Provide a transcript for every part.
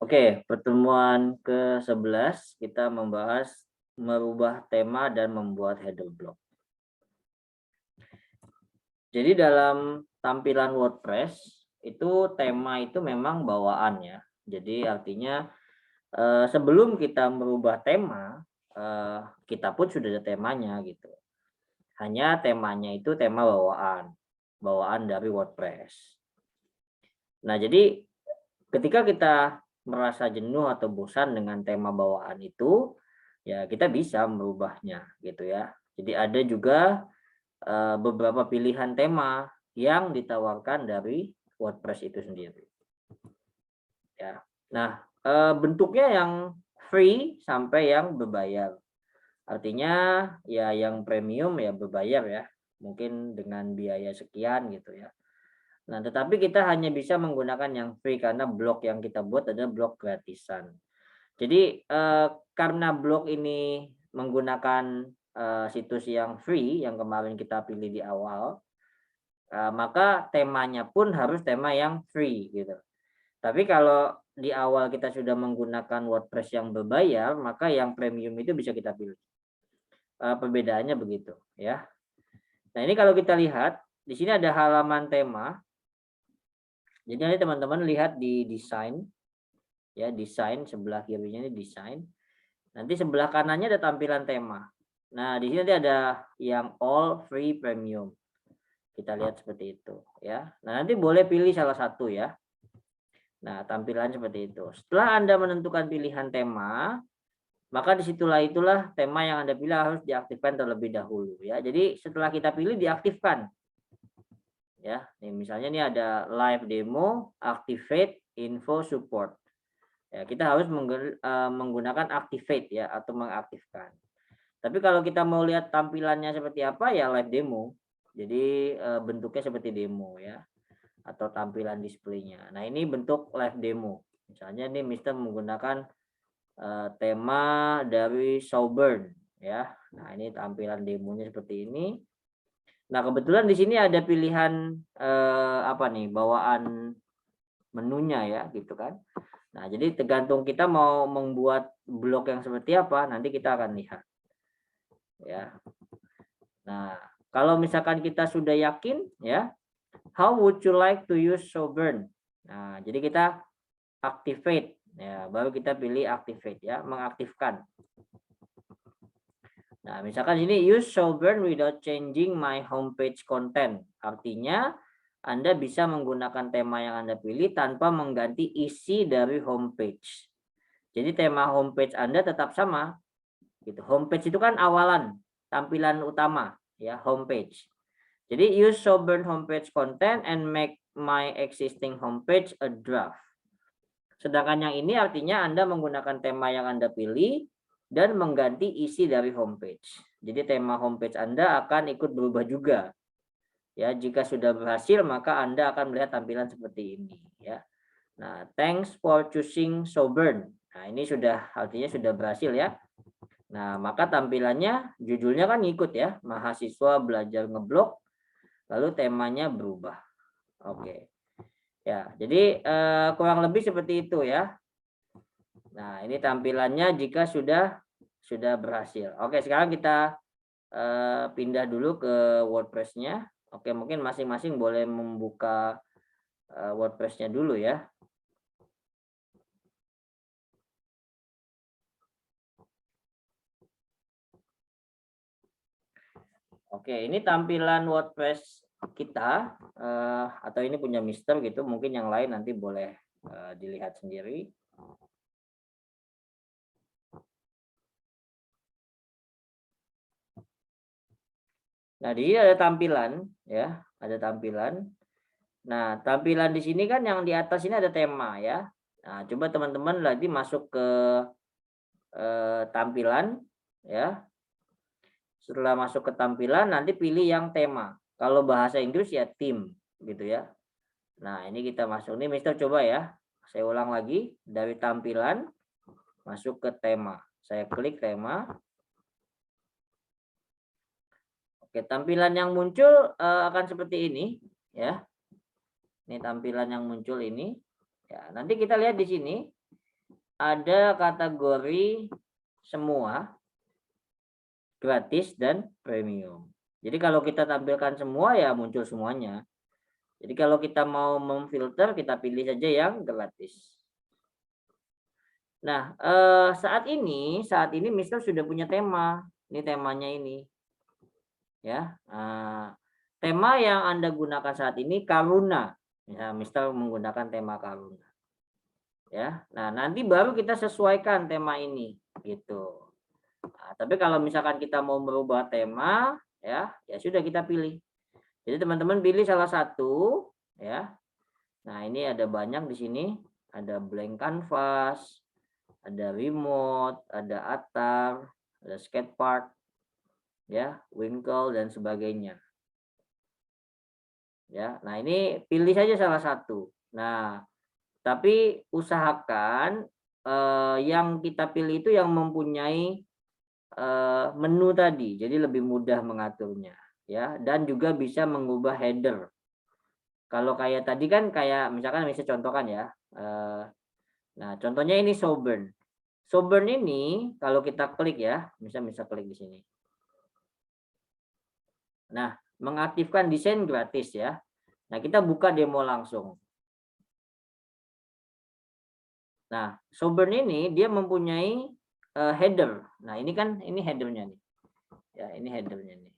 Oke, pertemuan ke-11 kita membahas merubah tema dan membuat header block. Jadi dalam tampilan WordPress itu tema itu memang bawaan ya. Jadi artinya sebelum kita merubah tema, kita pun sudah ada temanya gitu. Hanya temanya itu tema bawaan dari WordPress. Nah, jadi ketika kita merasa jenuh atau bosan dengan tema bawaan itu, ya kita bisa merubahnya gitu ya. Jadi ada juga beberapa pilihan tema yang ditawarkan dari WordPress itu sendiri. Ya. Nah, bentuknya yang free sampai yang berbayar. Artinya ya yang premium ya berbayar ya. Mungkin dengan biaya sekian gitu ya. Nah, tetapi kita hanya bisa menggunakan yang free karena blog yang kita buat adalah blog gratisan. Jadi, karena blog ini menggunakan, situs yang free yang kemarin kita pilih di awal, maka temanya pun harus tema yang free gitu. Tapi kalau di awal kita sudah menggunakan WordPress yang berbayar, maka yang premium itu bisa kita pilih. Perbedaannya begitu ya. Nah, ini kalau kita lihat di sini ada halaman tema. Jadi nanti teman-teman lihat di desain ya, desain sebelah kirinya ini desain. Nanti sebelah kanannya ada tampilan tema. Nah, di sini nanti ada yang all free premium. Kita lihat seperti itu ya. Nah, nanti boleh pilih salah satu ya. Nah, tampilan seperti itu. Setelah Anda menentukan pilihan tema, maka disitulah itulah tema yang Anda pilih harus diaktifkan terlebih dahulu ya. Jadi setelah kita pilih diaktifkan. Ya, nih misalnya ini ada live demo, activate, info, support. Ya, kita harus menggunakan activate ya atau mengaktifkan. Tapi kalau kita mau lihat tampilannya seperti apa ya live demo. Jadi bentuknya seperti demo ya atau tampilan displaynya. Nah, ini bentuk live demo. Misalnya nih Mister menggunakan tema dari Soburn ya. Nah, ini tampilan demonya seperti ini. Nah, kebetulan di sini ada pilihan apa nih bawaan menunya ya gitu kan. Nah, jadi tergantung kita mau membuat blog yang seperti apa, nanti kita akan lihat. Ya. Nah, kalau misalkan kita sudah yakin ya, how would you like to use Soburn? Nah, jadi kita activate ya, baru kita pilih activate ya, mengaktifkan. Nah, misalkan ini use Soburn without changing my homepage content. Artinya Anda bisa menggunakan tema yang Anda pilih tanpa mengganti isi dari homepage. Jadi tema homepage Anda tetap sama. Gitu. Homepage itu kan awalan, tampilan utama ya, homepage. Jadi use Soburn homepage content and make my existing homepage a draft. Sedangkan yang ini artinya Anda menggunakan tema yang Anda pilih dan mengganti isi dari homepage. Jadi tema homepage Anda akan ikut berubah juga. Ya, jika sudah berhasil maka Anda akan melihat tampilan seperti ini ya. Nah, thanks for choosing Soburn. Nah, ini sudah artinya sudah berhasil ya. Nah, maka tampilannya judulnya kan ngikut ya, mahasiswa belajar ngeblok, lalu temanya berubah. Oke. Ya, jadi kurang lebih seperti itu ya. Nah, ini tampilannya jika sudah berhasil. Oke, sekarang kita pindah dulu ke WordPress-nya. Oke, mungkin masing-masing boleh membuka WordPress-nya dulu ya. Oke, ini tampilan WordPress kita atau ini punya Mister gitu. Mungkin yang lain nanti boleh dilihat sendiri. Nah, di sini ada tampilan ya, ada tampilan. Nah, tampilan di sini kan yang di atas ini ada tema ya. Nah, coba teman-teman lagi masuk ke tampilan ya. Setelah masuk ke tampilan nanti pilih yang tema. Kalau bahasa Inggris ya theme gitu ya. Nah, ini kita masuk nih Mister coba ya. Saya ulang lagi dari tampilan masuk ke tema. Saya klik tema. Oke, tampilan yang muncul akan seperti ini ya. Ini tampilan yang muncul ini. Ya, nanti kita lihat di sini ada kategori semua, gratis, dan premium. Jadi kalau kita tampilkan semua ya muncul semuanya. Jadi kalau kita mau memfilter, kita pilih saja yang gratis. Nah, saat ini Mister sudah punya tema. Ini temanya ini. Ya. Tema yang Anda gunakan saat ini Karuna. Ya, Mister menggunakan tema Karuna. Ya. Nah, nanti baru kita sesuaikan tema ini gitu. Nah, tapi kalau misalkan kita mau merubah tema, ya sudah kita pilih. Jadi teman-teman pilih salah satu, ya. Nah, ini ada banyak di sini, ada blank canvas, ada remote, ada atar, ada skatepark, ya, winkle dan sebagainya. Ya, nah ini pilih saja salah satu. Nah, tapi usahakan yang kita pilih itu yang mempunyai menu tadi, jadi lebih mudah mengaturnya, ya, dan juga bisa mengubah header. Kalau kayak tadi kan kayak misalkan bisa contohkan ya. Nah, contohnya ini Soburn. Soburn ini kalau kita klik ya, bisa klik di sini. Nah, mengaktifkan desain gratis ya. Nah, kita buka demo langsung. Nah, Soburn ini dia mempunyai header. Nah, ini kan ini headernya nih. Ya, ini headernya nih.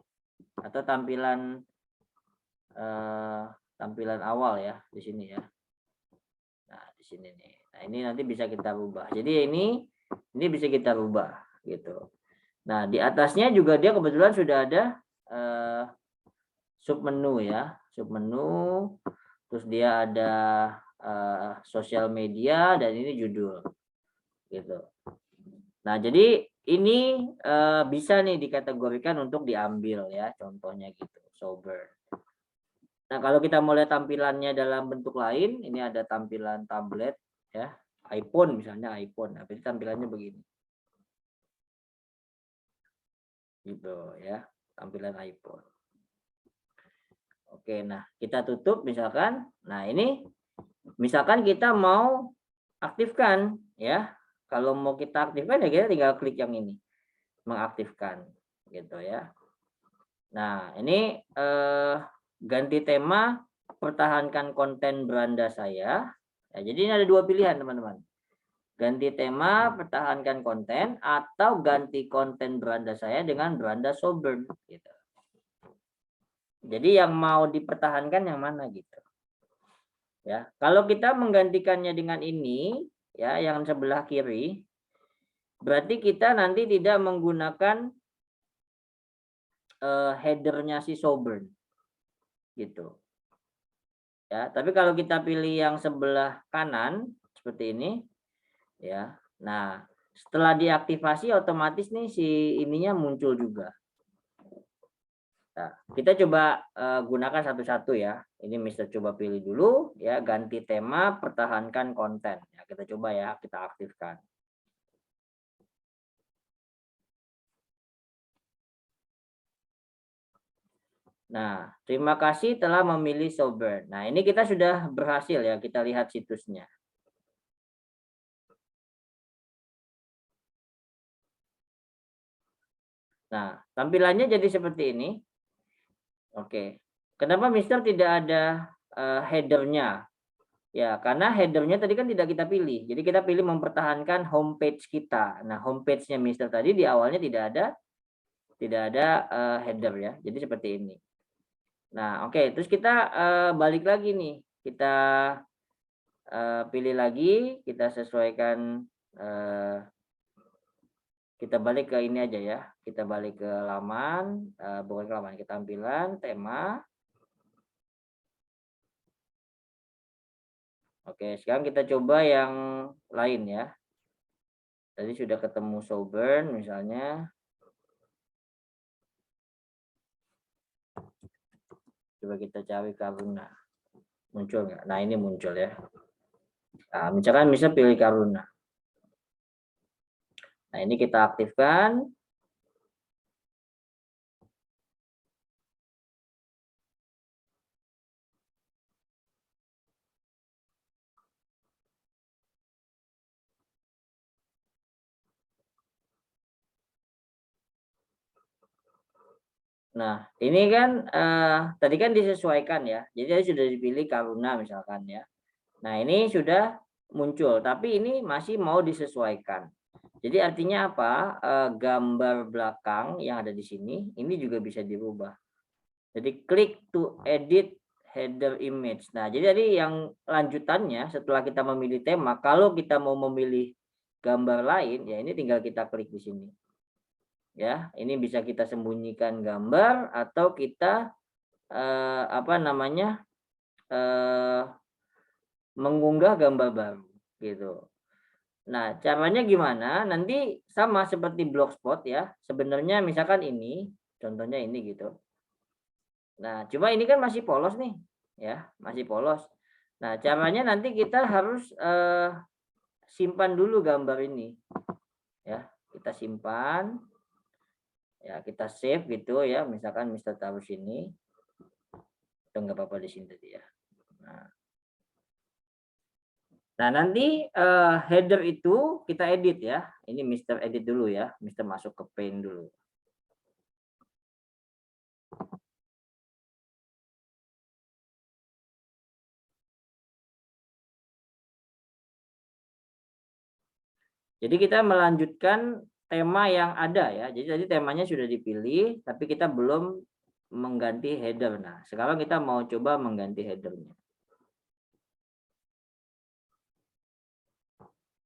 Atau tampilan tampilan awal ya di sini ya. Nah, di sini nih. Nah, ini nanti bisa kita rubah. Jadi ini bisa kita rubah gitu. Nah, di atasnya juga dia kebetulan sudah ada sub menu ya, sub menu. Terus dia ada sosial media dan ini judul gitu. Nah, jadi ini bisa nih dikategorikan untuk diambil ya, contohnya gitu, sober. Nah, kalau kita mau lihat tampilannya dalam bentuk lain, ini ada tampilan tablet ya, iPhone misalnya iPhone. Nah, tampilannya begini. Gitu ya, tampilan iPhone. Oke, nah kita tutup misalkan. Nah, ini misalkan kita mau aktifkan ya. Kalau mau kita aktifkan ya kita tinggal klik yang ini. Mengaktifkan gitu ya. Nah, ini ganti tema, pertahankan konten beranda saya. Ya, jadi ini ada dua pilihan teman-teman. Ganti tema, pertahankan konten, atau ganti konten beranda saya dengan beranda Soburn gitu. Jadi yang mau dipertahankan yang mana gitu. Ya, kalau kita menggantikannya dengan ini, ya, yang sebelah kiri, berarti kita nanti tidak menggunakan headernya si Soburn gitu. Ya, tapi kalau kita pilih yang sebelah kanan seperti ini, ya. Nah, setelah diaktifasi otomatis nih si ininya muncul juga. Nah, kita coba gunakan satu-satu ya. Ini Mister coba pilih dulu ya, ganti tema, pertahankan konten. Ya, kita coba ya, kita aktifkan. Nah, terima kasih telah memilih Sober. Nah, ini kita sudah berhasil ya, kita lihat situsnya. Nah, tampilannya jadi seperti ini. Oke. Kenapa Mister tidak ada headernya? Ya, karena headernya tadi kan tidak kita pilih. Jadi kita pilih mempertahankan homepage kita. Nah, homepage-nya Mister tadi di awalnya tidak ada header ya. Jadi seperti ini. Nah, oke, terus kita balik lagi nih. Kita pilih lagi, kita sesuaikan kita balik ke ini aja ya. Kita balik ke laman, bukan ke laman, ke tampilan, tema. Oke, sekarang kita coba yang lain ya. Tadi sudah ketemu Soburn misalnya. Coba kita cari Karuna. Muncul nggak? Nah, ini muncul ya. Nah, misalkan bisa pilih Karuna. Nah, ini kita aktifkan. Nah, ini kan tadi kan disesuaikan ya. Jadi tadi sudah dipilih Karuna misalkan ya. Nah, ini sudah muncul, tapi ini masih mau disesuaikan. Jadi artinya apa? Gambar belakang yang ada di sini ini juga bisa dirubah. Jadi klik to edit header image. Nah, jadi tadi yang lanjutannya setelah kita memilih tema, kalau kita mau memilih gambar lain, ya ini tinggal kita klik di sini. Ya, ini bisa kita sembunyikan gambar atau kita mengunggah gambar baru gitu. Nah, caranya gimana? Nanti sama seperti Blogspot ya. Sebenarnya misalkan ini, contohnya ini gitu. Nah, cuma ini kan masih polos nih, ya, masih polos. Nah, caranya nanti kita harus simpan dulu gambar ini, ya. Kita simpan, ya, kita save gitu ya. Misalkan Mister taruh sini, atau nggak apa-apa di sini tadi ya. Nah, nanti header itu kita edit ya. Ini Mister edit dulu ya. Mister masuk ke Paint dulu. Jadi kita melanjutkan tema yang ada ya. Jadi tadi temanya sudah dipilih, tapi kita belum mengganti header. Nah, sekarang kita mau coba mengganti headernya.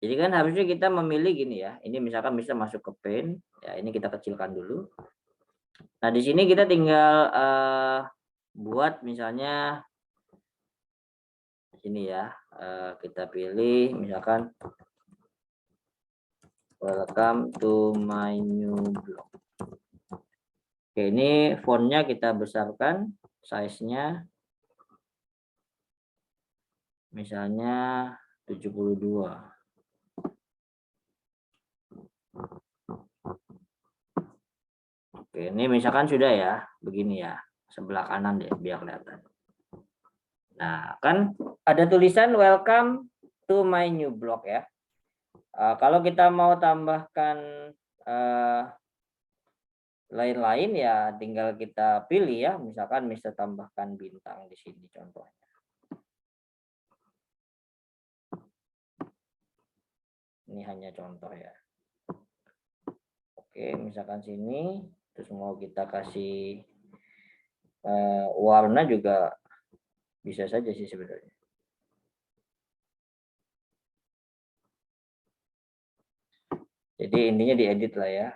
Jadi kan harusnya kita memilih gini ya. Ini misalkan bisa masuk ke Paint. Ya, ini kita kecilkan dulu. Nah, di sini kita tinggal buat misalnya sini ya. Kita pilih misalkan welcome to my new blog. Oke, ini fontnya kita besarkan, size-nya misalnya 72. Oke, ini misalkan sudah ya, begini ya, sebelah kanan deh biar kelihatan. Nah, kan ada tulisan welcome to my new blog ya. Kalau kita mau tambahkan lain-lain ya tinggal kita pilih ya, misalkan bisa tambahkan bintang di sini contohnya. Ini hanya contoh ya. Oke, misalkan sini terus mau kita kasih warna juga bisa saja sih sebenarnya. Jadi intinya diedit lah ya.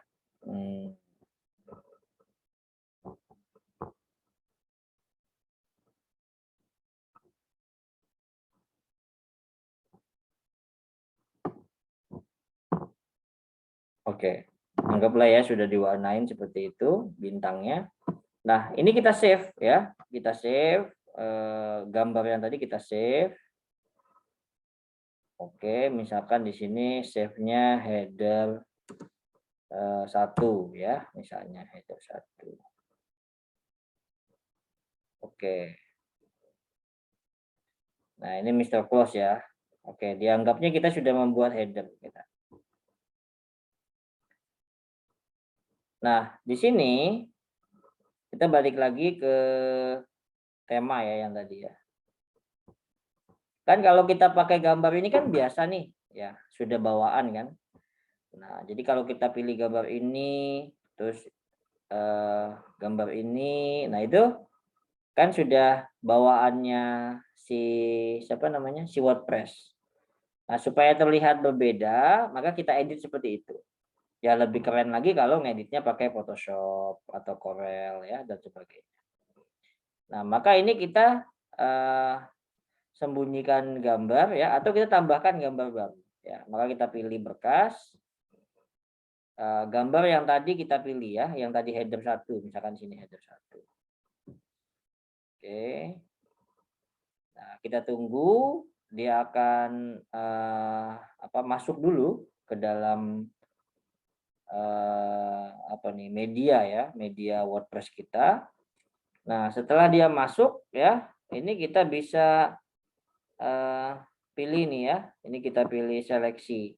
Oke, anggaplah ya sudah diwarnain seperti itu bintangnya. Nah, ini kita save ya. Kita save gambar yang tadi kita save. Oke, misalkan di sini save-nya header 1 ya, misalnya header 1. Oke. Nah, ini Mr. Close ya. Oke, dianggapnya kita sudah membuat header kita. Nah, di sini kita balik lagi ke tema ya yang tadi ya. Kan kalau kita pakai gambar ini kan biasa nih, ya, sudah bawaan kan. Nah, jadi kalau kita pilih gambar ini, terus gambar ini, nah itu kan sudah bawaannya si siapa namanya? Si WordPress. Nah, supaya terlihat berbeda, maka kita edit seperti itu. Ya lebih keren lagi kalau ngeditnya pakai Photoshop atau Corel ya dan sebagainya. Nah, maka ini kita sembunyikan gambar ya atau kita tambahkan gambar baru ya. Maka kita pilih berkas gambar yang tadi kita pilih ya, yang tadi header 1, misalkan sini header 1. Oke. Nah, kita tunggu dia akan masuk dulu ke dalam media ya, media WordPress kita. Nah, setelah dia masuk ya, ini kita bisa pilih nih ya. Ini kita pilih seleksi.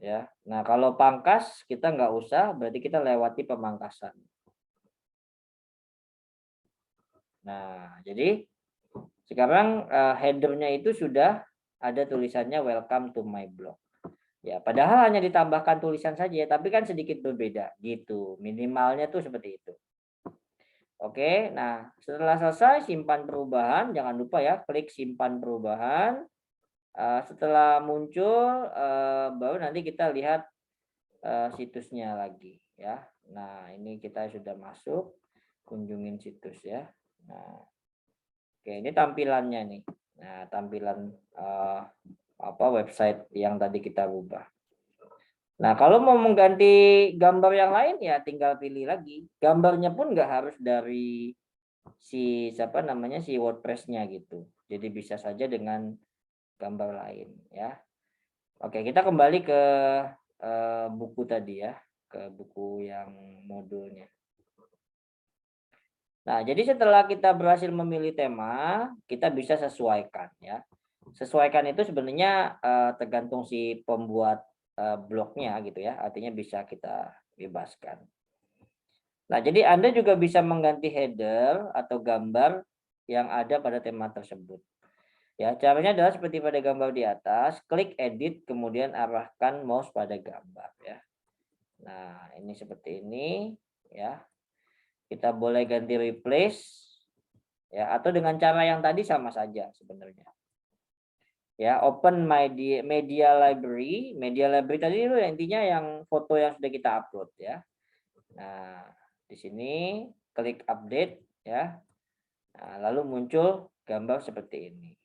Ya. Nah, kalau pangkas kita nggak usah, berarti kita lewati pemangkasan. Nah, jadi sekarang headernya itu sudah ada tulisannya welcome to my blog. Ya, padahal hanya ditambahkan tulisan saja, tapi kan sedikit berbeda gitu. Minimalnya tuh seperti itu. Oke, nah setelah selesai simpan perubahan, jangan lupa ya klik simpan perubahan. Setelah muncul, baru nanti kita lihat situsnya lagi ya. Nah ini kita sudah masuk, kunjungin situs ya. Nah, oke ini tampilannya nih. Nah tampilan website yang tadi kita ubah. Nah, kalau mau mengganti gambar yang lain ya tinggal pilih lagi. Gambarnya pun nggak harus dari si WordPress-nya gitu. Jadi bisa saja dengan gambar lain ya. Oke, kita kembali ke buku tadi ya, ke buku yang modulnya. Nah, jadi setelah kita berhasil memilih tema, kita bisa sesuaikan ya. Sesuaikan itu sebenarnya tergantung si pembuat blognya gitu ya, artinya bisa kita bebaskan. Nah, jadi Anda juga bisa mengganti header atau gambar yang ada pada tema tersebut. Ya, caranya adalah seperti pada gambar di atas, klik edit, kemudian arahkan mouse pada gambar ya. Nah, ini seperti ini ya. Kita boleh ganti replace ya, atau dengan cara yang tadi sama saja sebenarnya. Ya, open media library. Media library tadi itu intinya yang foto yang sudah kita upload ya. Nah, di sini klik update ya. Nah, lalu muncul gambar seperti ini.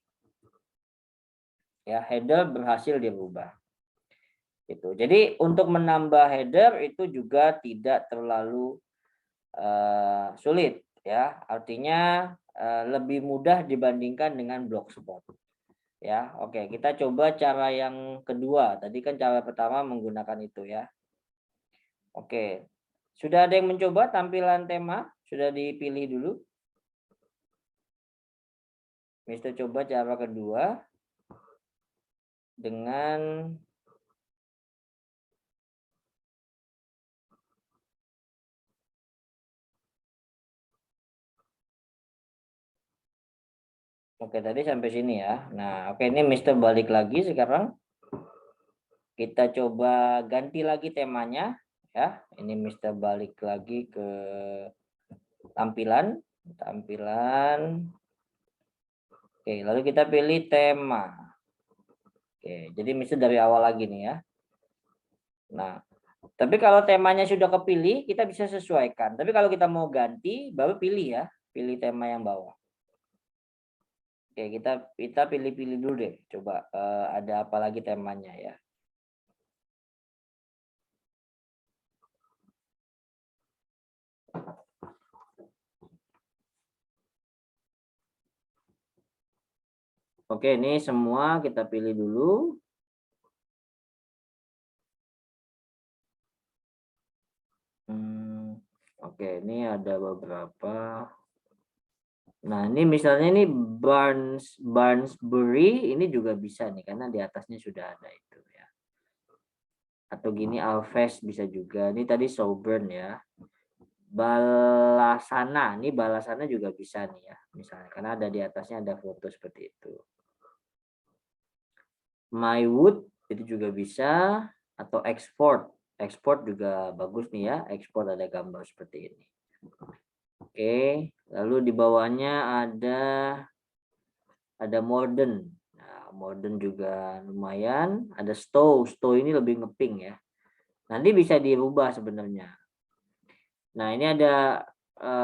Ya, header berhasil dirubah. Itu. Jadi untuk menambah header itu juga tidak terlalu sulit ya. Artinya lebih mudah dibandingkan dengan Blogspot. Ya, oke, kita coba cara yang kedua. Tadi kan cara pertama menggunakan itu ya. Oke. Sudah ada yang mencoba tampilan tema? Sudah dipilih dulu? Mister coba cara kedua dengan oke tadi sampai sini ya. Nah, oke ini Mister balik lagi sekarang. Kita coba ganti lagi temanya ya. Ini Mister balik lagi ke tampilan. Oke, lalu kita pilih tema. Oke, jadi Mister dari awal lagi nih ya. Nah, tapi kalau temanya sudah kepilih, kita bisa sesuaikan. Tapi kalau kita mau ganti, baru pilih ya, pilih tema yang bawah. Oke, kita pilih-pilih dulu deh. Coba ada apa lagi temanya ya. Oke, ini semua kita pilih dulu. Oke, ini ada beberapa. Nah, ini misalnya ini Barnsbury ini juga bisa nih karena di atasnya sudah ada itu ya. Atau gini Alves bisa juga. Ini tadi Soburn ya. Balasana, ini Balasana juga bisa nih ya. Misalnya karena ada di atasnya ada foto seperti itu. Mywood itu juga bisa atau export. Export juga bagus nih ya. Export ada gambar seperti ini. Oke, lalu di bawahnya ada modern. Nah, modern juga lumayan. Ada stow ini lebih ngeping ya. Nanti bisa dirubah sebenarnya. Nah, ini ada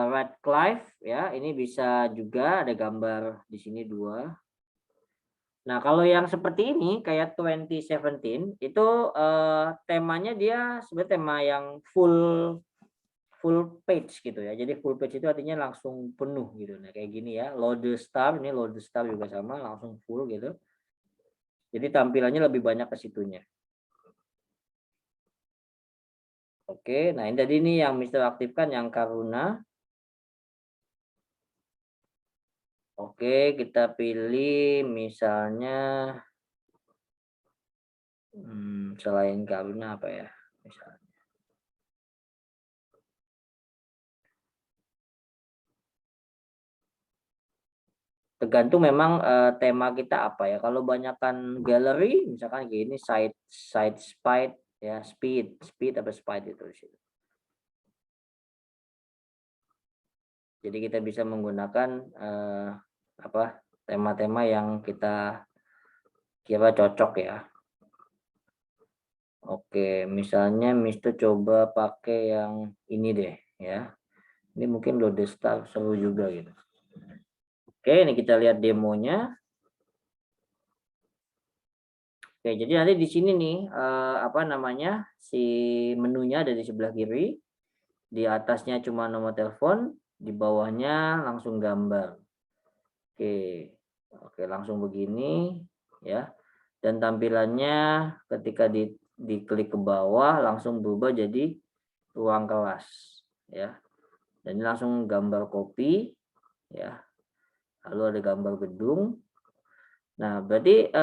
Radcliffe ya. Ini bisa juga ada gambar di sini 2. Nah, kalau yang seperti ini kayak 2017 itu temanya dia sebenarnya tema yang full page gitu ya. Jadi full page itu artinya langsung penuh gitu. Nah, kayak gini ya. Load the star, ini load the star juga sama langsung full gitu. Jadi tampilannya lebih banyak ke situnya. Oke, nah ini tadi ini yang Mister aktifkan yang Karuna. Oke, kita pilih misalnya Selain karuna apa ya? Misalnya. Tergantung memang tema kita apa ya. Kalau banyakkan gallery, misalkan gini side speed ya, speed apa speed itu di situ. Jadi kita bisa menggunakan apa tema-tema yang kita kira cocok ya. Oke, misalnya Mister coba pakai yang ini deh ya. Ini mungkin Lodestar seru juga gitu. Oke, ini kita lihat demonya. Oke, jadi nanti di sini nih apa namanya si menunya ada di sebelah kiri, di atasnya cuma nomor telepon, di bawahnya langsung gambar. Oke, oke langsung begini ya. Dan tampilannya ketika diklik ke bawah langsung berubah jadi ruang kelas ya. Dan ini langsung gambar kopi ya. Lalu ada gambar gedung. Nah, berarti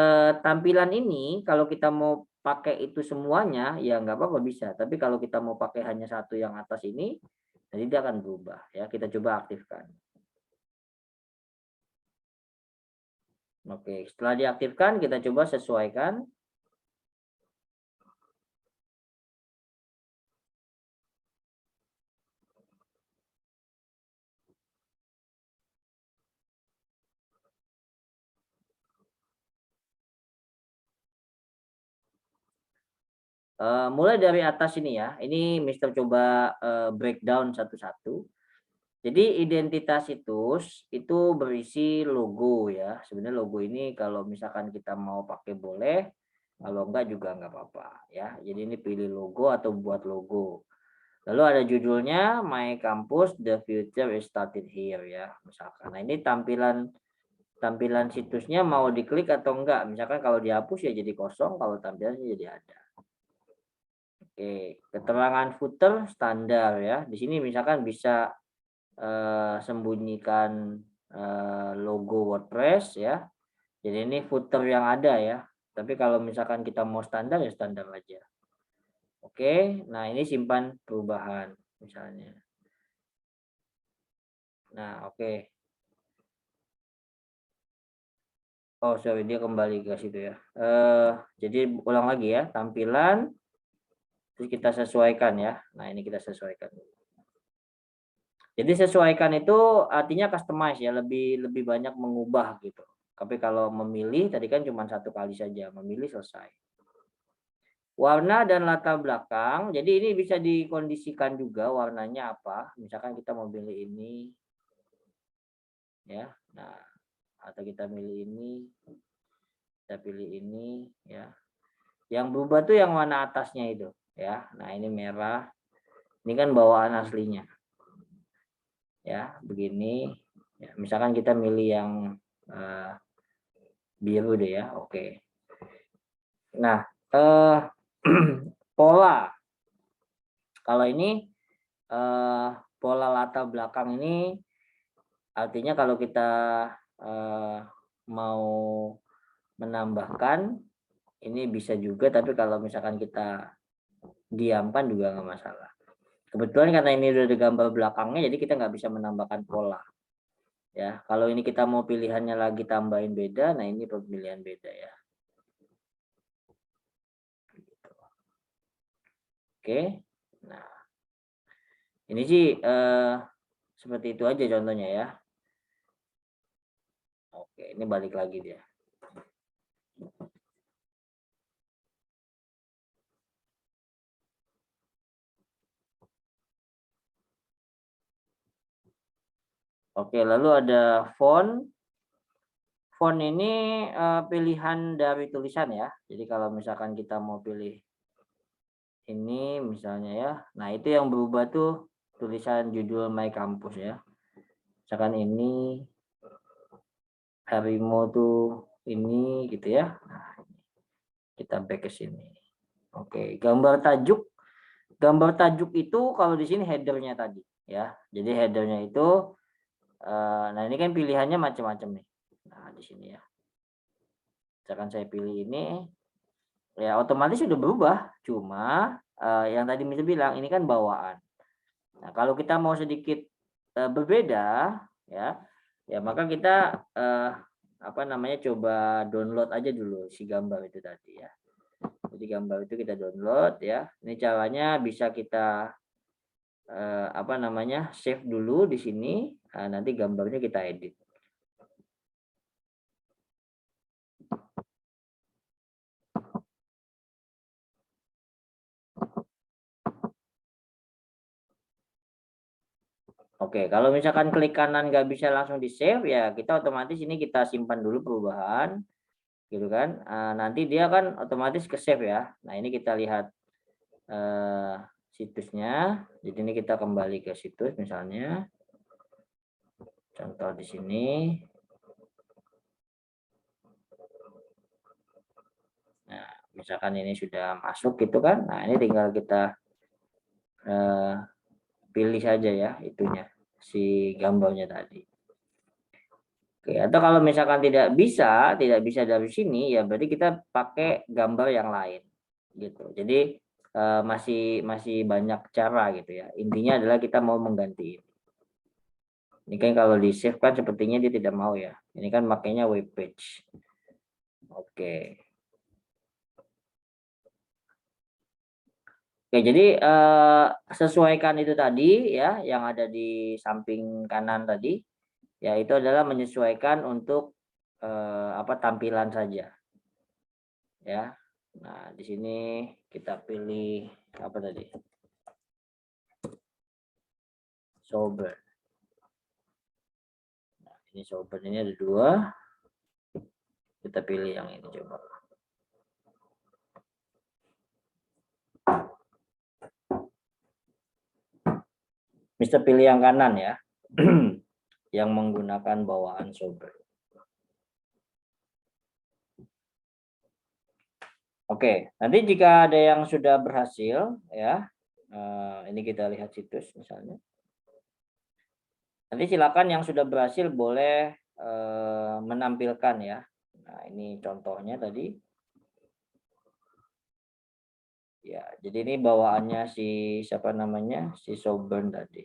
tampilan ini kalau kita mau pakai itu semuanya ya nggak apa-apa bisa. Tapi kalau kita mau pakai hanya satu yang atas ini, nanti dia akan berubah ya. Kita coba aktifkan. Oke, setelah diaktifkan kita coba sesuaikan. Mulai dari atas ini ya. Ini Mister coba breakdown satu-satu. Jadi identitas situs itu berisi logo ya. Sebenarnya logo ini kalau misalkan kita mau pakai boleh, kalau enggak juga enggak apa-apa ya. Jadi ini pilih logo atau buat logo. Lalu ada judulnya My Campus The Future is Started Here ya, misalkan. Nah, ini tampilan situsnya mau diklik atau enggak. Misalkan kalau dihapus ya jadi kosong, kalau tampilannya jadi ada. Oke, keterangan footer standar ya. Di sini misalkan bisa sembunyikan logo WordPress ya. Jadi ini footer yang ada ya. Tapi kalau misalkan kita mau standar ya standar aja. Oke, nah ini simpan perubahan misalnya. Nah, oke. Oh, sorry dia kembali ke situ ya. Jadi ulang lagi ya, tampilan terus kita sesuaikan ya. Nah, ini kita sesuaikan. Jadi sesuaikan itu artinya customize ya, lebih banyak mengubah gitu. Tapi kalau memilih tadi kan cuma satu kali saja, memilih selesai. Warna dan latar belakang, jadi ini bisa dikondisikan juga warnanya apa. Misalkan kita mau pilih ini, ya. Nah, atau kita pilih ini, kita pilih ini, ya. Yang berubah tuh yang warna atasnya itu, ya. Nah, ini merah. Ini kan bawaan aslinya, ya. Begini. Ya, misalkan kita milih yang biru deh ya, oke. Nah, pola. Kalau ini pola latar belakang ini artinya kalau kita mau menambahkan ini bisa juga, tapi kalau misalkan kita diamkan juga nggak masalah. Kebetulan karena ini udah ada gambar belakangnya, jadi kita nggak bisa menambahkan pola. Ya, kalau ini kita mau pilihannya lagi tambahin beda, nah ini pemilihan beda ya. Oke, nah ini sih seperti itu aja contohnya ya. Oke, ini balik lagi dia. Oke, lalu ada font. Font ini pilihan dari tulisan ya. Jadi kalau misalkan kita mau pilih ini misalnya ya. Nah, itu yang berubah tuh tulisan judul My Campus ya. Misalkan ini harimau tuh ini gitu ya. Nah, kita back ke sini. Oke, gambar tajuk. Gambar tajuk itu kalau di sini headernya tadi ya. Jadi headernya itu nah ini kan pilihannya macam-macam nih. Nah, di sini ya. Misalkan saya pilih ini ya otomatis sudah berubah. Cuma yang tadi Mister bilang ini kan bawaan. Nah, kalau kita mau sedikit berbeda, ya maka kita coba download aja dulu si gambar itu tadi ya. Jadi gambar itu kita download ya. Ini caranya bisa kita save dulu di sini. Nanti gambarnya kita edit. Oke, kalau misalkan klik kanan nggak bisa langsung di save ya kita otomatis ini kita simpan dulu perubahan, gitu kan? Nanti dia kan otomatis ke save ya. Nah ini kita lihat situsnya. Jadi ini kita kembali ke situs misalnya. Contoh di sini. Nah, misalkan ini sudah masuk gitu kan. Nah, ini tinggal kita pilih saja ya itunya, si gambarnya tadi. Oke, atau kalau misalkan tidak bisa dari sini ya berarti kita pakai gambar yang lain gitu. Jadi masih banyak cara gitu ya. Intinya adalah kita mau mengganti ini. Ini kan kalau di save kan sepertinya dia tidak mau ya. Ini kan makanya web page. Oke. Oke, jadi sesuaikan itu tadi ya yang ada di samping kanan tadi. Ya itu adalah menyesuaikan untuk tampilan saja. Ya. Nah, di sini kita pilih apa tadi? Sober. Nah, ini sober ini ada 2. Kita pilih yang ini coba. Mister pilih yang kanan ya. Yang menggunakan bawaan sober. Oke, nanti jika ada yang sudah berhasil ya, ini kita lihat situs misalnya. Nanti silakan yang sudah berhasil boleh menampilkan ya. Nah ini contohnya tadi. Ya, jadi ini bawaannya si siapa namanya si Soburn tadi.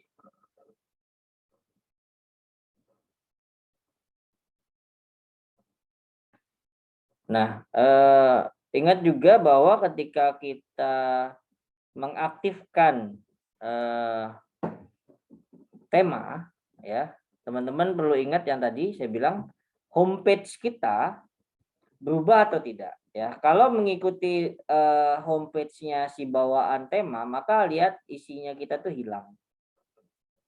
Nah, ingat juga bahwa ketika kita mengaktifkan tema, ya teman-teman perlu ingat yang tadi saya bilang homepage kita berubah atau tidak. Ya, kalau mengikuti homepage-nya si bawaan tema, maka lihat isinya kita tuh hilang,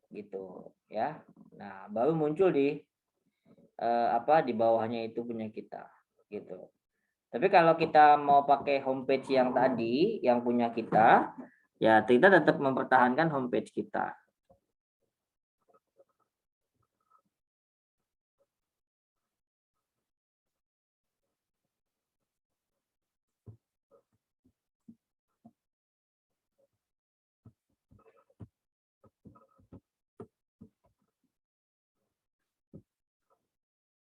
gitu, ya. Nah, baru muncul di di bawahnya itu punya kita, gitu. Tapi kalau kita mau pakai homepage yang tadi, yang punya kita, ya kita tetap mempertahankan homepage kita.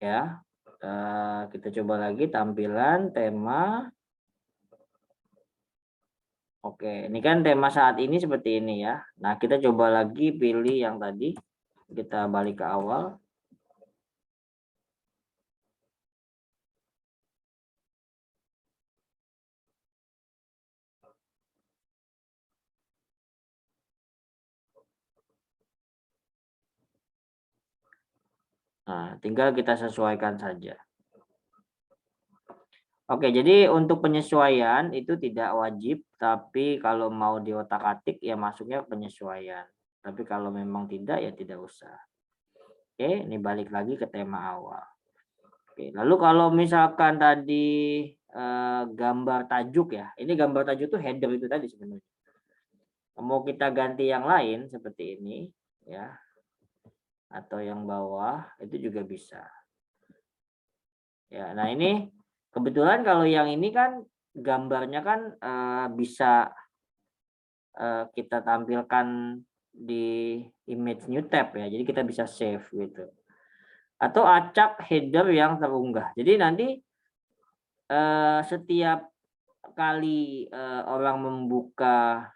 Ya, kita coba lagi tampilan tema. Oke, ini kan tema saat ini seperti ini ya. Nah, kita coba lagi pilih yang tadi. Kita balik ke awal. Nah, tinggal kita sesuaikan saja. Oke, jadi untuk penyesuaian itu tidak wajib, tapi kalau mau diotak-atik ya masuknya penyesuaian. Tapi kalau memang tidak ya tidak usah. Oke, ini balik lagi ke tema awal. Oke, lalu kalau misalkan tadi gambar tajuk ya, ini gambar tajuk itu header itu tadi sebenarnya. Mau kita ganti yang lain seperti ini ya, atau yang bawah itu juga bisa. Ya, nah ini kebetulan kalau yang ini kan gambarnya kan bisa kita tampilkan di image new tab ya. Jadi kita bisa save gitu. Atau acak header yang terunggah. Jadi nanti setiap setiap kali orang membuka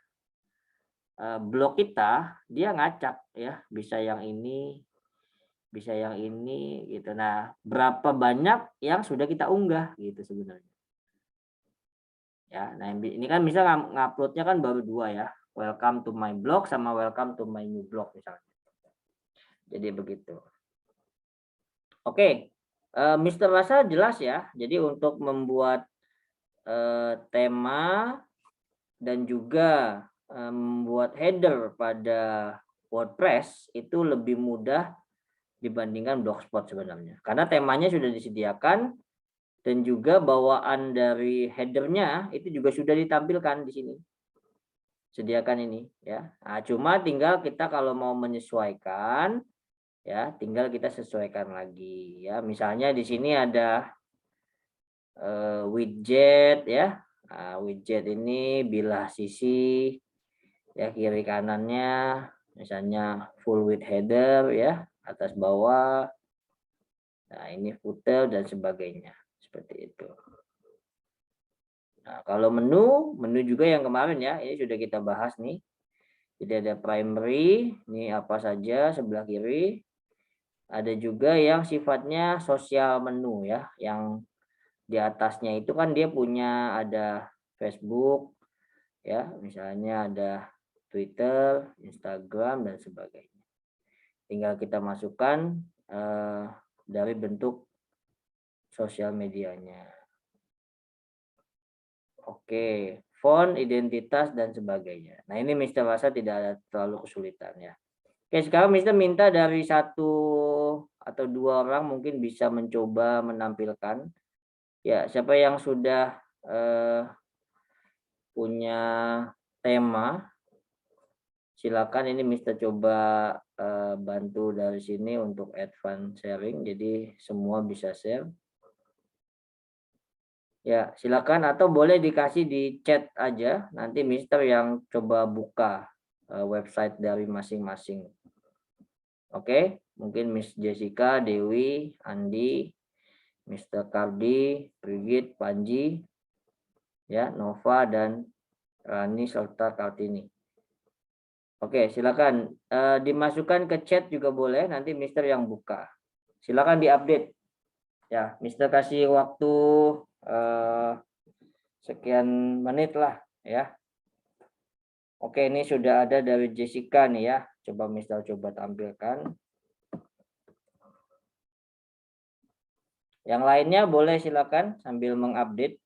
blog kita, dia ngacak ya, bisa yang ini gitu. Nah, berapa banyak yang sudah kita unggah gitu sebenarnya. Ya, nah ini kan bisa nguploadnya kan baru 2 ya. Welcome to my blog sama welcome to my new blog misalnya. Jadi begitu. Oke, Mr. Rasa jelas ya. Jadi untuk membuat tema dan juga membuat header pada WordPress itu lebih mudah dibandingkan Blogspot sebenarnya. Karena temanya sudah disediakan dan juga bawaan dari headernya itu juga sudah ditampilkan di sini. Sediakan ini ya. Nah, cuma tinggal kita kalau mau menyesuaikan ya, tinggal kita sesuaikan lagi ya. Misalnya di sini ada widget ya. Nah, widget ini bilah sisi ya, kiri kanannya misalnya full width header ya, atas bawah. Nah, ini footer dan sebagainya. Seperti itu. Nah, kalau menu juga yang kemarin ya, ini sudah kita bahas nih. Jadi ada primary, ini apa saja sebelah kiri. Ada juga yang sifatnya sosial menu ya, yang di atasnya itu kan dia punya ada Facebook ya, misalnya ada Twitter, Instagram dan sebagainya. Tinggal kita masukkan dari bentuk sosial medianya. Oke, font, identitas dan sebagainya. Nah, ini Mr. Rasa tidak ada terlalu kesulitan ya. Oke, sekarang Mr. minta dari 1 atau 2 orang mungkin bisa mencoba menampilkan. Ya, siapa yang sudah punya tema, silakan ini Mr. coba bantu dari sini untuk advance sharing, jadi semua bisa share. Ya, silakan atau boleh dikasih di chat aja, nanti Mister yang coba buka website dari masing-masing. Oke, mungkin Miss Jessica, Dewi, Andi, Mr. Kardi, Brigit, Panji, ya, Nova dan Rani serta Kartini. Oke, silakan dimasukkan ke chat juga boleh, nanti Mister yang buka. Silakan diupdate. Ya, Mister kasih waktu sekian menit lah ya. Oke, ini sudah ada dari Jessica nih ya. Coba Mister coba tampilkan. Yang lainnya boleh silakan sambil mengupdate.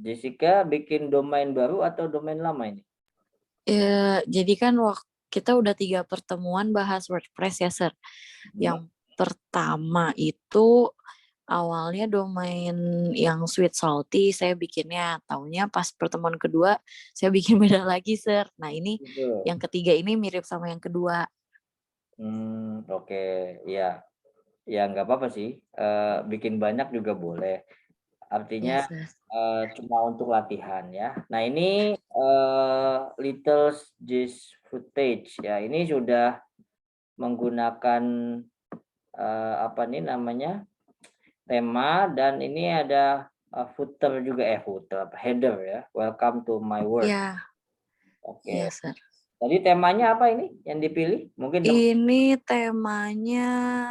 Jessica bikin domain baru atau domain lama ini? Ya, jadi kan kita udah 3 pertemuan bahas WordPress ya, Sir. Yang pertama itu awalnya domain yang Sweet Salty saya bikinnya, taunya pas pertemuan kedua saya bikin beda lagi, Sir. Nah, ini yang ketiga ini mirip sama yang kedua. Oke, ya. Ya nggak apa-apa sih. Bikin banyak juga boleh. Artinya cuma untuk latihan ya. Nah, ini Little Gist Footage ya. Ini sudah menggunakan apa nih namanya? Tema, dan ini ada footer juga header ya. Welcome to my world. Ya. Oke. Ya, Sir. Tadi temanya apa ini yang dipilih? Mungkin ini temanya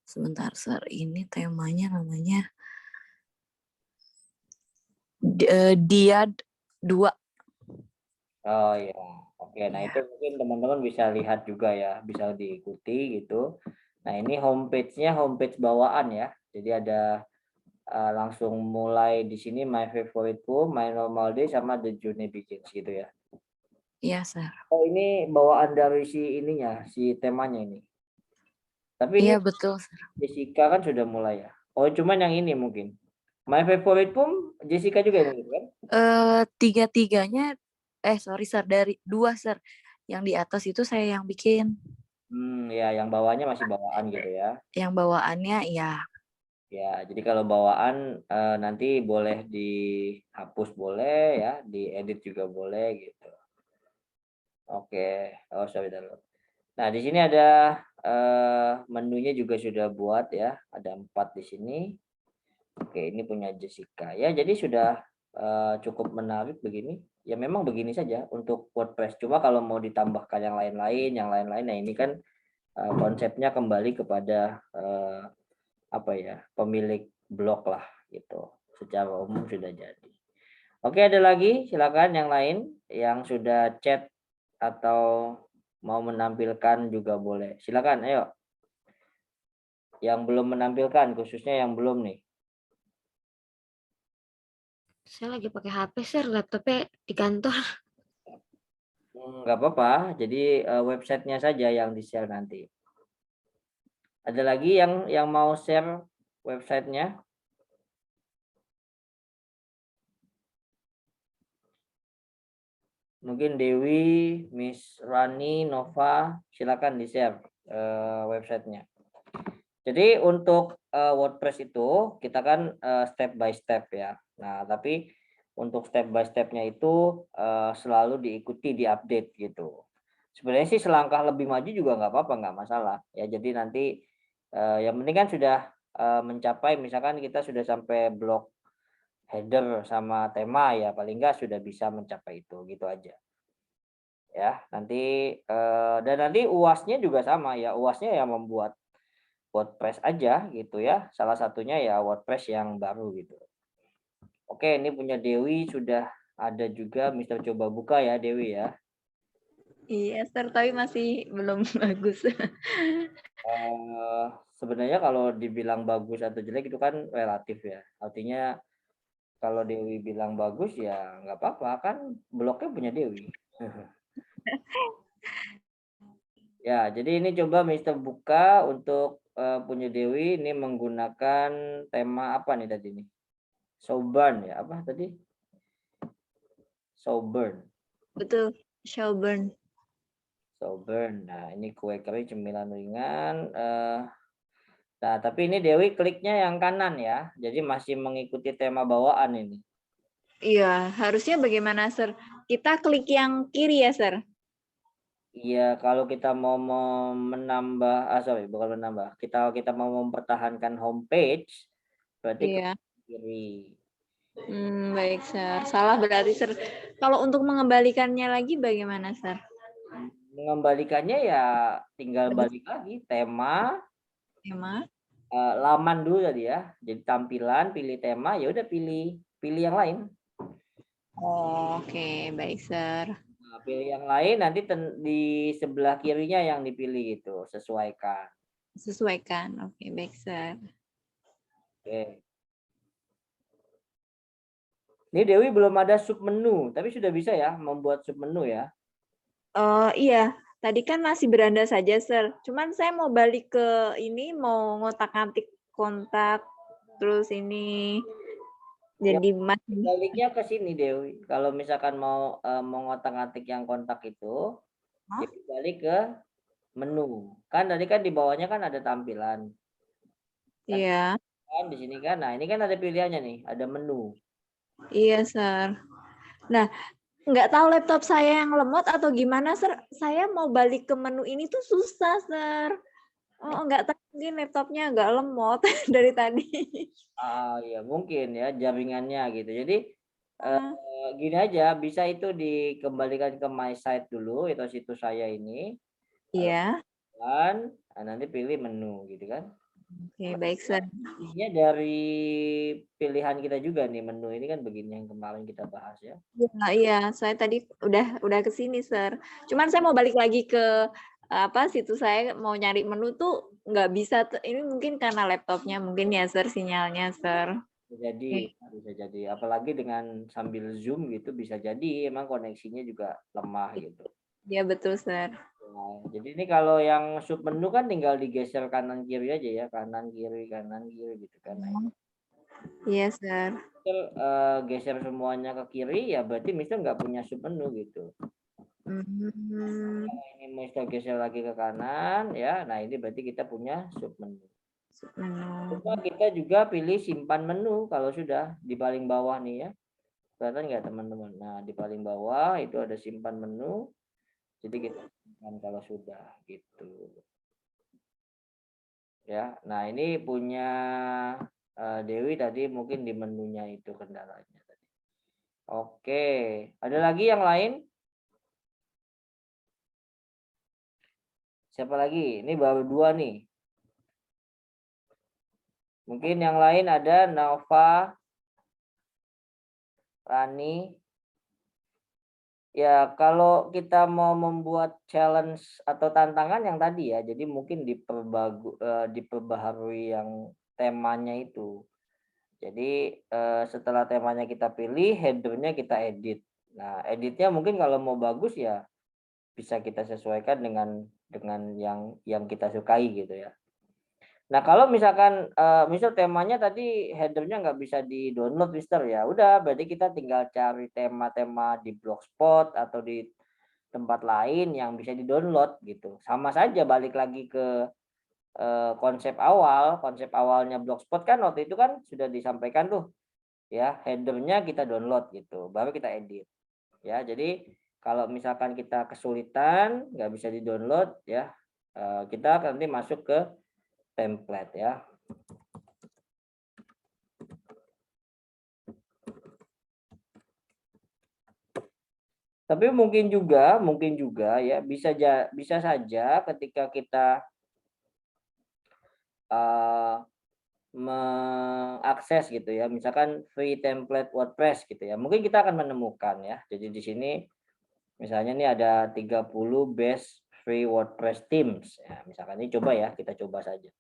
sebentar, Sir. Ini temanya namanya dia 2. Oh ya, oke. Nah, itu mungkin teman-teman bisa lihat juga ya, bisa diikuti gitu. Nah, ini homepage-nya homepage bawaan ya. Jadi ada langsung mulai di sini my favorite poem, my normal day sama the journey begins gitu ya. Iya, Sir. Oh, ini bawaan dari si ininya, si temanya ini. Tapi ini betul, Sir. Jessica kan sudah mulai ya. Oh, cuman yang ini mungkin. My favorite poem Jessica juga mungkin kan? 3-tiganya sorry, Sir, dari 2, Sir. Yang di atas itu saya yang bikin. Ya, yang bawahnya masih bawaan gitu ya. Yang bawaannya ya Ya, jadi kalau bawaan nanti boleh dihapus boleh ya, diedit juga boleh gitu. Oke, oh sorry dulu. Nah, di sini ada menunya juga sudah buat ya, ada 4 di sini. Oke, ini punya Jessica. Ya, jadi sudah cukup menarik begini. Ya memang begini saja untuk WordPress. Cuma kalau mau ditambahkan yang lain-lain, nah ini kan konsepnya kembali kepada apa ya, pemilik blog lah gitu. Secara umum sudah jadi. Oke, ada lagi silakan yang lain yang sudah chat atau mau menampilkan juga boleh. Silakan, ayo. Yang belum menampilkan, khususnya yang belum nih. Saya lagi pakai HP, Sir. Laptopnya di kantor. Nggak apa-apa, jadi websitenya saja yang di-share nanti. Ada lagi yang mau share websitenya? Mungkin Dewi, Miss Rani, Nova, silakan di-share websitenya. Jadi untuk WordPress itu kita kan step by step ya. Nah, tapi untuk step by stepnya itu selalu diikuti, diupdate gitu. Sebenarnya sih selangkah lebih maju juga nggak apa-apa, nggak masalah. Ya, jadi nanti yang penting kan sudah mencapai, misalkan kita sudah sampai blok header sama tema ya, paling nggak sudah bisa mencapai itu, gitu aja. Ya, nanti dan nanti UAS-nya juga sama ya, UAS-nya yang membuat WordPress aja gitu ya. Salah satunya ya WordPress yang baru gitu. Oke, ini punya Dewi sudah ada juga Mister Coba Buka ya Dewi ya. Iya, Sir, tapi masih belum bagus. Sebenarnya kalau dibilang bagus atau jelek itu kan relatif ya. Artinya kalau Dewi bilang bagus ya nggak apa-apa kan blognya punya Dewi. Ya, jadi ini coba Mister buka untuk punya Dewi ini menggunakan tema apa nih tadi nih? Soburn ya, apa tadi? Soburn. Betul, Shelburne. Soburn. Nah, ini kue kering cemilan ringan. Nah, tapi ini Dewi kliknya yang kanan ya. Jadi masih mengikuti tema bawaan ini. Iya, harusnya bagaimana, Sir? Kita klik yang kiri ya, Sir? Iya, kalau kita mau menambah, bukan menambah. Kita mau mempertahankan homepage, berarti ke Iya. kiri. Baik, Sir. Salah berarti, Sir. Kalau untuk mengembalikannya lagi bagaimana, Sir? Mengembalikannya ya tinggal balik lagi tema, Tema. laman dulu tadi ya. Jadi tampilan, pilih tema, ya udah pilih yang lain. Oke, baik, Sir. Nah, pilih yang lain nanti di sebelah kirinya yang dipilih gitu, sesuaikan. Sesuaikan. Oke, baik, Sir. Oke. Ini Dewi belum ada submenu, tapi sudah bisa ya membuat submenu ya. Iya, tadi kan masih beranda saja, Sir. Cuman saya mau balik ke ini, mau ngotak-ngatik kontak, terus ini Ya, jadi masih. baliknya ke sini Dewi. Kalau misalkan mau mengotak-atik yang kontak itu, jadi balik ke menu. Kan tadi kan di bawahnya kan ada tampilan. Iya. Kan di sini kan. Nah, ini kan ada pilihannya nih, ada menu. Iya, Sir. Nah, nggak tahu laptop saya yang lemot atau gimana, Sir. Saya mau balik ke menu ini tuh susah, Sir. Oh, nggak tahu mungkin laptopnya agak lemot dari tadi. Ya mungkin ya jaringannya gitu. Jadi gini aja, bisa itu dikembalikan ke my site dulu, itu situs saya ini. Iya. Nah, nanti pilih menu gitu kan. Oke, baik, Sir. Ini dari pilihan kita juga nih, menu ini kan begini yang kemarin kita bahas ya. Iya, saya tadi udah ke sini, Sir. Cuman saya mau balik lagi ke situs saya mau nyari menu tuh nggak bisa. Ini mungkin karena laptopnya mungkin ya, Sir, sinyalnya, Sir. Bisa jadi apalagi dengan sambil zoom gitu bisa jadi emang koneksinya juga lemah gitu. Iya, betul, Sir. Nah, jadi ini kalau yang sub menu kan tinggal digeser kanan kiri aja ya, kanan kiri gitu kan. Iya, Sir. Geser semuanya ke kiri ya berarti Mister nggak punya sub menu gitu. Ini Mister geser lagi ke kanan ya, nah ini berarti kita punya sub menu. Menu. Coba kita juga pilih simpan menu kalau sudah di paling bawah nih ya. Kelihatan nggak teman-teman? Nah, di paling bawah itu ada simpan menu. Jadi kita simpan kalau sudah gitu. Ya, nah ini punya Dewi tadi mungkin di menunya itu kendalanya tadi. Oke, ada lagi yang lain? Siapa lagi? Ini baru 2 nih. Mungkin yang lain ada Nova, Rani. Ya, kalau kita mau membuat challenge atau tantangan yang tadi ya, jadi mungkin diperbaharui yang temanya itu. Jadi setelah temanya kita pilih, headernya kita edit. Nah, editnya mungkin kalau mau bagus ya bisa kita sesuaikan dengan yang kita sukai gitu ya. Nah, kalau misalkan misal temanya tadi headernya nggak bisa di-download, Mister, ya udah berarti kita tinggal cari tema-tema di Blogspot atau di tempat lain yang bisa di-download gitu. Sama saja balik lagi ke konsep awalnya Blogspot kan waktu itu kan sudah disampaikan tuh ya, headernya kita download gitu, baru kita edit. Ya, jadi kalau misalkan kita kesulitan nggak bisa di-download ya, kita nanti masuk ke template ya. Tapi mungkin juga ya bisa saja ketika kita mengakses gitu ya, misalkan free template WordPress gitu ya. Mungkin kita akan menemukan ya. Jadi di sini misalnya nih ada 30 best free WordPress themes. Ya, misalkan ini coba ya, kita coba saja.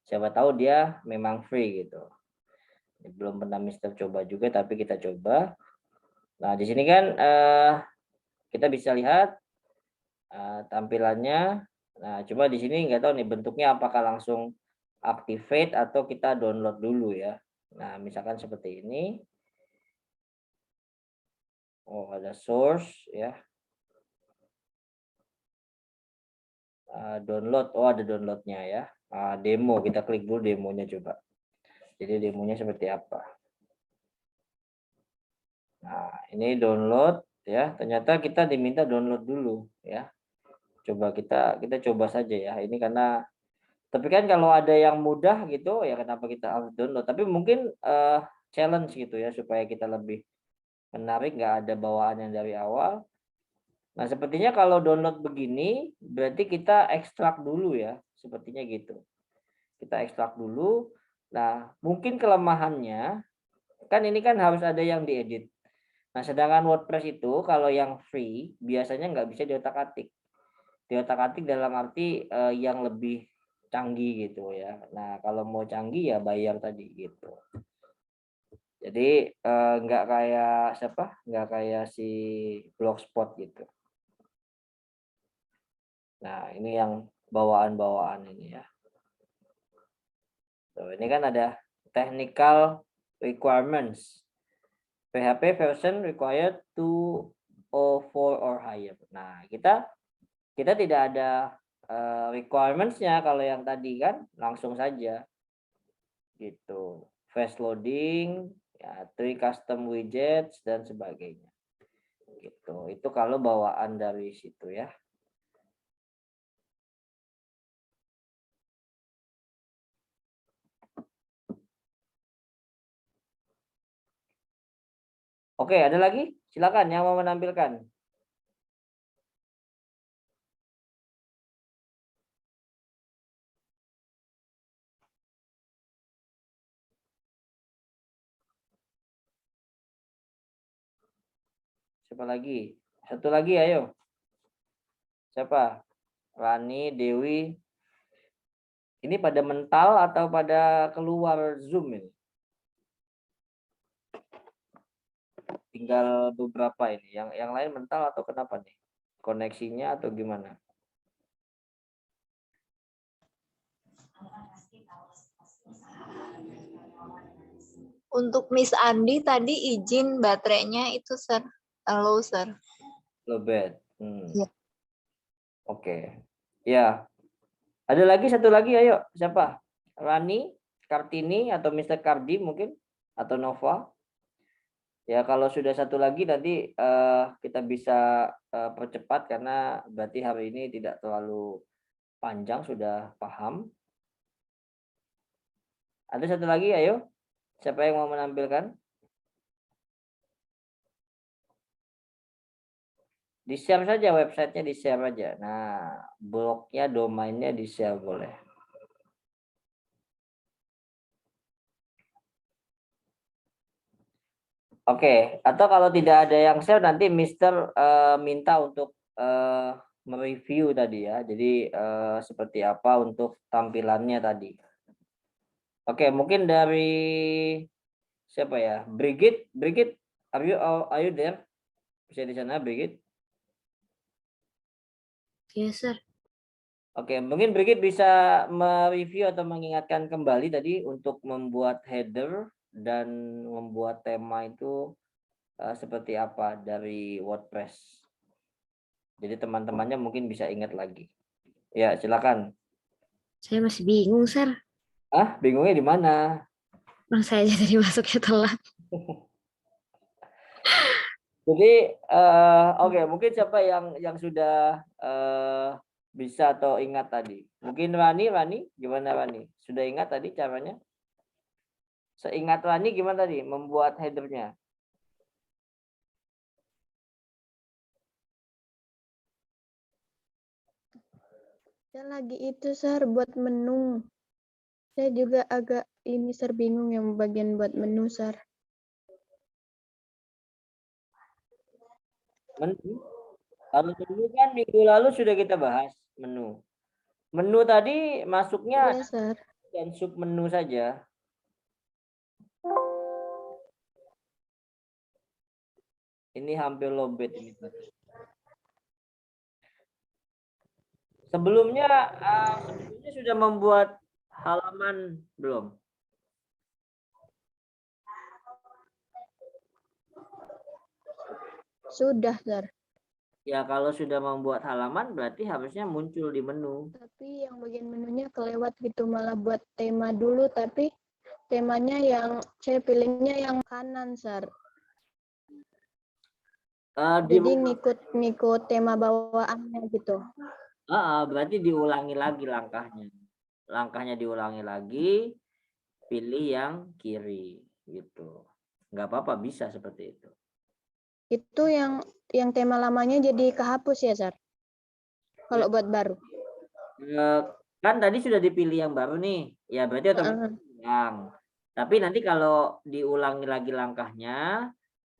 Siapa tahu dia memang free gitu. Belum pernah Mister coba juga, tapi kita coba. Nah, di sini kan kita bisa lihat tampilannya. Nah, coba di sini nggak tahu nih bentuknya apakah langsung activate atau kita download dulu ya. Nah, misalkan seperti ini. Oh, ada source ya. Download. Oh, ada downloadnya ya. Demo, kita klik dulu demonya coba. Jadi demonya seperti apa. Nah, ini download ya. Ternyata kita diminta download dulu ya. Coba kita coba saja ya. Ini karena tapi kan kalau ada yang mudah gitu ya kenapa kita harus download. Tapi mungkin challenge gitu ya supaya kita lebih menarik, nggak ada bawaan yang dari awal. Nah, sepertinya kalau download begini berarti kita ekstrak dulu ya. Sepertinya gitu. Kita ekstrak dulu. Nah, mungkin kelemahannya kan ini kan harus ada yang diedit. Nah, sedangkan WordPress itu kalau yang free biasanya nggak bisa diotak-atik. Diotak-atik dalam arti yang lebih canggih gitu ya. Nah, kalau mau canggih ya bayar tadi gitu. Jadi nggak kayak siapa? Nggak kayak si Blogspot gitu. Nah, ini yang bawaan-bawaan ini ya. Tuh, ini kan ada technical requirements. PHP version required 2.04 or higher. Nah, kita tidak ada requirements-nya kalau yang tadi kan langsung saja gitu. Fast loading, ya, 3 custom widgets dan sebagainya. Gitu. Itu kalau bawaan dari situ ya. Oke, ada lagi? Silakan yang mau menampilkan. Siapa lagi? Satu lagi, ayo. Siapa? Rani, Dewi. Ini pada mental atau pada keluar Zoom ini? Tinggal beberapa ini. Yang lain mental atau kenapa nih? Koneksinya atau gimana? Untuk Miss Andi tadi izin baterainya itu sir, low sir. Low bed. Ya. Oke. Ya. Ada lagi satu lagi, ayo. Siapa? Rani, Kartini, atau Mr. Kardi mungkin, atau Nova. Ya, kalau sudah satu lagi nanti kita bisa percepat karena berarti hari ini tidak terlalu panjang, sudah paham. Ada satu lagi, ayo. Siapa yang mau menampilkan? Di-share saja websitenya, di-share aja. Nah, blognya, domainnya di-share boleh. Oke, atau kalau tidak ada yang share nanti Mister minta untuk mereview tadi ya. Jadi seperti apa untuk tampilannya tadi. Oke, mungkin dari siapa ya? Brigit, are you there? Bisa di sana, Brigit? Yes, sir. Oke, mungkin Brigit bisa mereview atau mengingatkan kembali tadi untuk membuat header dan membuat tema itu seperti apa dari WordPress. Jadi teman-temannya mungkin bisa ingat lagi. Ya, silakan. Saya masih bingung, sir. Bingungnya di mana? Bang, saya aja tadi masuknya telat. Jadi oke, mungkin siapa yang sudah bisa atau ingat tadi? Mungkin Rani, gimana Rani? Sudah ingat tadi caranya? Seingat Rani gimana tadi membuat headernya? Saya lagi itu, Sir, buat menu. Saya juga agak ini, Sir, bingung yang bagian buat menu, Sir. Menu. Kalau menu kan minggu lalu sudah kita bahas menu. Menu tadi masuknya Iya, Sir. dan sub menu saja. Ini hampir lowbat ini. Sebelumnya sudah membuat halaman belum? Sudah, Sir. Ya, kalau sudah membuat halaman berarti harusnya muncul di menu. Tapi yang bagian menunya kelewat gitu, malah buat tema dulu, tapi temanya yang saya pilihnya yang kanan, Sir. Jadi ngikut tema bawaannya gitu. Berarti diulangi lagi langkahnya. Langkahnya diulangi lagi, pilih yang kiri gitu. Nggak apa-apa, bisa seperti itu. Itu yang tema lamanya jadi kehapus ya, Sir? Kalau buat baru. Kan tadi sudah dipilih yang baru nih. Ya, berarti otomatis ulang. Tapi nanti kalau diulangi lagi langkahnya,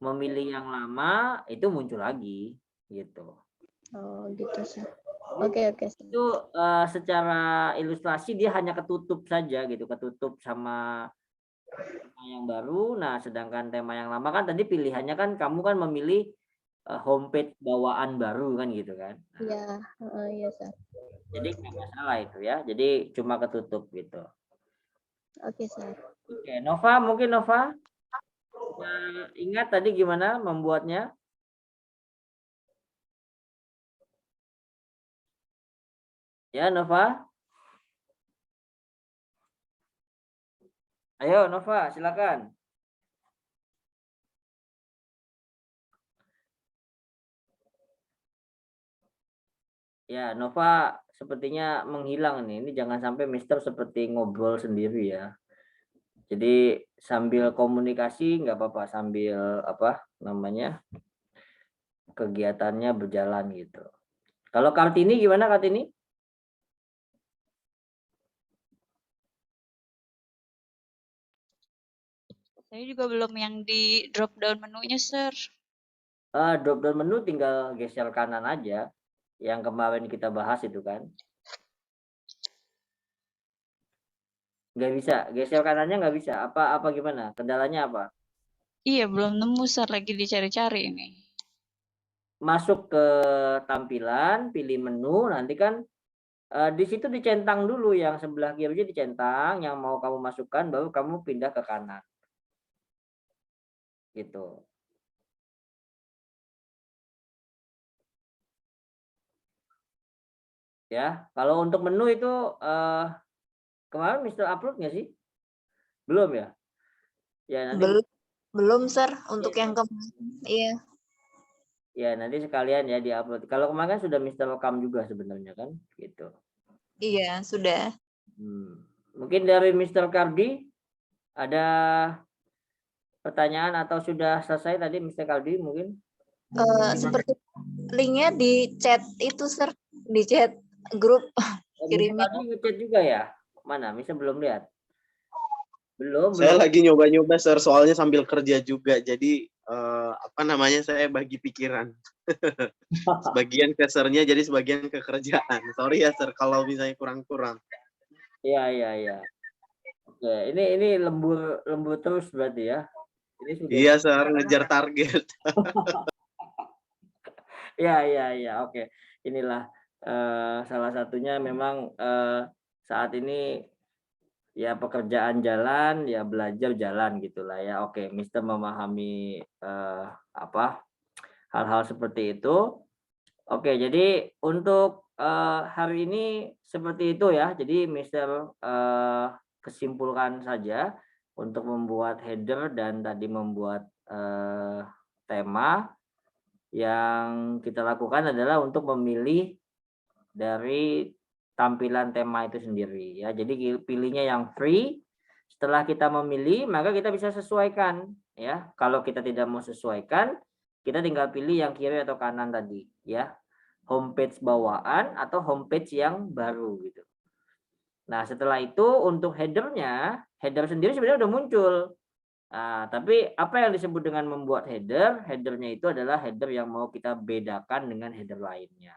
memilih yang lama itu muncul lagi gitu. Oh, gitu, Sir. Oke. Itu secara ilustrasi dia hanya ketutup saja gitu, ketutup sama tema yang baru. Nah, sedangkan tema yang lama kan tadi pilihannya kan kamu kan memilih homepage bawaan baru kan gitu kan. Iya, iya, Sir. Jadi nggak masalah itu ya. Jadi cuma ketutup gitu. Oke, Sir. Oke, Nova, mungkin Nova ingat tadi gimana membuatnya? Ya, Nova. Ayo, Nova, silakan. Ya, Nova sepertinya menghilang nih. Ini jangan sampai Mister seperti ngobrol sendiri ya. Jadi sambil komunikasi nggak apa-apa, sambil apa namanya kegiatannya berjalan gitu. Kalau Kartini gimana Kartini? Saya juga belum yang di drop down menunya, Sir. Drop down menu tinggal geser kanan aja. Yang kemarin kita bahas itu kan. Nggak bisa, geser kanannya nggak bisa. Apa gimana? Kendalanya apa? Iya, belum nemu, Sir. Lagi dicari-cari ini. Masuk ke tampilan, pilih menu, nanti kan di situ dicentang dulu yang sebelah kiri dicentang, yang mau kamu masukkan baru kamu pindah ke kanan. Gitu. Ya, kalau untuk menu itu Kemarin Mister upload nggak sih? Belum ya? Ya nanti Belum, Sir, untuk yang kemarin. Iya. ya nanti sekalian ya diupload. Kalau kemarin kan sudah Mister rekam juga sebenarnya kan, gitu. Iya, sudah. Mungkin dari Mister Kardi ada pertanyaan atau sudah selesai tadi Mister Kardi mungkin? Seperti linknya di chat itu, Sir. Di chat grup. Kirimin. Tadi ngechat juga ya? Mana? Mister belum lihat. Belum. Saya lagi nyoba-nyoba, Sir, soalnya sambil kerja juga. Jadi saya bagi pikiran. Sebagian ke Sir-nya, jadi sebagian ke kerjaan. Sorry ya, Sir, kalau misalnya kurang-kurang. Iya. Oke, ini lembur terus berarti ya. Ini sudah. Iya, Sir, ngejar target. Iya, oke. Inilah salah satunya memang saat ini ya pekerjaan jalan, ya belajar jalan gitulah ya. Oke, Mister memahami hal-hal seperti itu. Oke, jadi untuk hari ini seperti itu ya. Jadi Mister kesimpulkan saja untuk membuat header dan tadi membuat tema. Yang kita lakukan adalah untuk memilih dari tampilan tema itu sendiri ya. Jadi pilihnya yang free. Setelah kita memilih, maka kita bisa sesuaikan ya. Kalau kita tidak mau sesuaikan, kita tinggal pilih yang kiri atau kanan tadi ya. Homepage bawaan atau homepage yang baru gitu. Nah, setelah itu untuk header sendiri sebenarnya udah muncul. Nah, tapi apa yang disebut dengan membuat header? Headernya itu adalah header yang mau kita bedakan dengan header lainnya.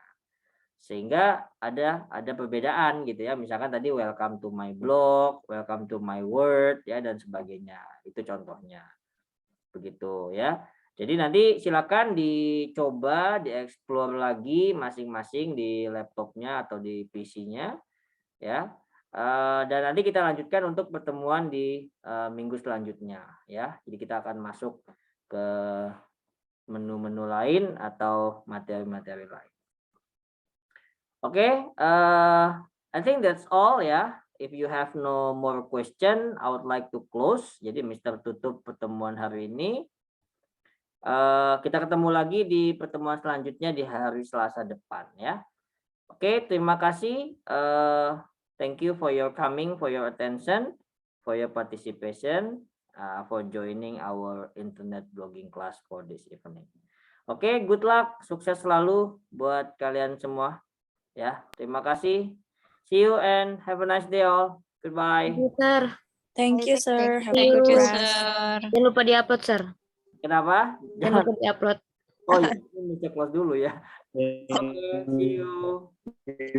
Sehingga ada perbedaan gitu ya. Misalkan tadi welcome to my blog, welcome to my word ya dan sebagainya. Itu contohnya. Begitu ya. Jadi nanti silakan dicoba, dieksplor lagi masing-masing di laptopnya atau di PC-nya ya. Dan nanti kita lanjutkan untuk pertemuan di minggu selanjutnya ya. Jadi kita akan masuk ke menu-menu lain atau materi-materi lain. Oke, I think that's all ya. If you have no more question, I would like to close. Jadi Mister tutup pertemuan hari ini. Kita ketemu lagi di pertemuan selanjutnya di hari Selasa depan ya. Oke, terima kasih. Thank you for your coming, for your attention, for your participation, for joining our internet blogging class for this evening. Oke, good luck, sukses selalu buat kalian semua. Ya, terima kasih. See you and have a nice day all. Goodbye. Sir, Thank you, sir. Have a Thank good you, rest. Sir. jangan lupa diupload, Sir. Kenapa? Jangan lupa diupload. Oh iya, ini cek close dulu ya. Oke, see you.